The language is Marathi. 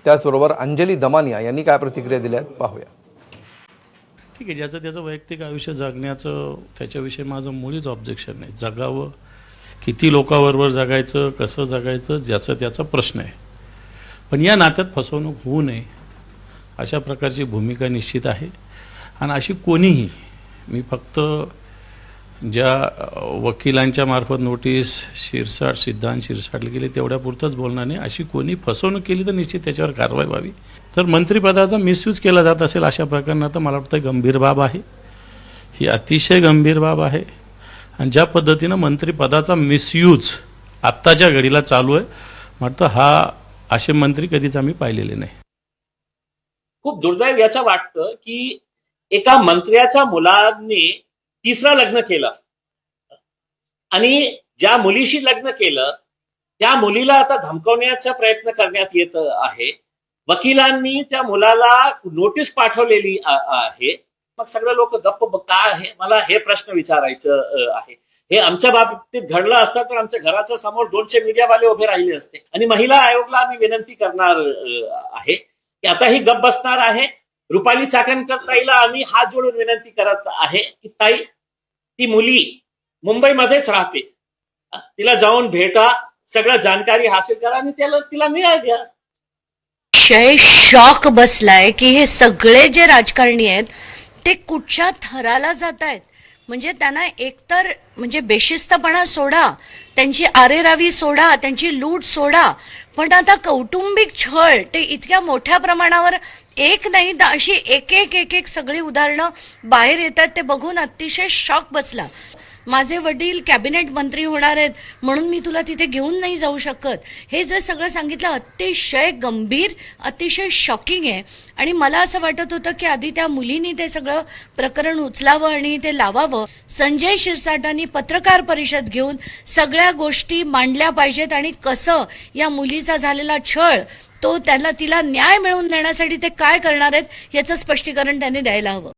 त्याचबरोबर अंजली दमानिया यांनी काय प्रतिक्रिया दिल्या आहेत पाहूया. ठीक आहे, ज्याचं त्याचं वैयक्तिक आयुष्य जगण्याचं त्याच्याविषयी माझं मुळीच ऑब्जेक्शन नाही. जगावं, किती लोकांबरोबर जगायचं, कसं जगायचं, ज्याचा त्याचा प्रश्न आहे. पण या नात्यात फसवणूक होऊ नये अशा प्रकारची भूमिका निश्चित आहे. आणि अशी कोणीही, मी फक्त ज्या वकिलांच्या मार्फत नोटीस सिद्धांत शिरसाटला गेली तेवढ्या पुरतंच बोलणार नाही. अशी कोणी फसवणूक केली तर निश्चित त्याच्यावर कारवाई व्हावी. तर मंत्रिपदाचा मिसयूज केला जात असेल अशा प्रकरणात तर मला वाटतं गंभीर बाब आहे. ही अतिशय गंभीर बाब आहे. आणि ज्या पद्धतीनं मंत्रिपदाचा मिसयूज आत्ताच्या घडीला चालू आहे, म्हटलं हा असे मंत्री कधीच आम्ही पाहिलेले नाही. खूप दुर्दैव याचं वाटतं की एका मंत्र्याच्या मुलाने तिसरं लग्न केलं आणि ज्या मुलीशी लग्न केलं त्या मुलीला आता धमकवण्याचा प्रयत्न करण्यात येत आहे. वकिलांनी त्या मुलाला नोटीस पाठवलेली आहे. मग सगळे लोक गप्प का आहे? मला हे प्रश्न विचारायचं आहे. हे आमच्या बाबतीत घडलं असतं तर आमच्या घराच्या समोर 200 मीडियावाले उभे राहिले असते. आणि महिला आयोगला आम्ही विनंती करणार आहे की आता ही गप्प बसणार आहे. रुपाली चाकणकर ताईला आम्ही हात जोडून विनंती करत आहे की ताई, ती मुली मुंबईमध्येच राहते, तिला जाऊन भेटा, सगळं जानकारी हासिल करा आणि तिला न्याय द्या. विषय शॉक बसलाय की हे सगळे जे राजकारणी आहेत ते कुठच्या थराला जात आहेत. म्हणजे त्यांना एकतर म्हणजे बेशिस्तपणा सोडा, त्यांची आरेरावी सोडा, त्यांची लूट सोडा, पण आता कौटुंबिक छळ ते इतक्या मोठ्या प्रमाणावर एक नाही अशी एक एक सगळी उदाहरणं बाहेर येतात. ते बघून अतिशय शॉक बसला. माझे वडील कॅबिनेट मंत्री होणार आहेत म्हणून मी तुला तिथे घेऊन नाही जाऊ शकत, हे जे सगळं सांगितलं अतिशय गंभीर, अतिशय शॉकिंग आहे. आणि मला असं वाटत होतं की आधी त्या मुलींनी ते सगळं प्रकरण उचलावं आणि ते लावावं. संजय शिरसाटांनी पत्रकार परिषद घेऊन सगळ्या गोष्टी मांडल्या पाहिजेत आणि कसं या मुलीचा झालेला छळ तो तिला न्याय मिळवून देण्यासाठी ते काय करणार आहेत याचं स्पष्टीकरण त्यांनी द्यायला हवं.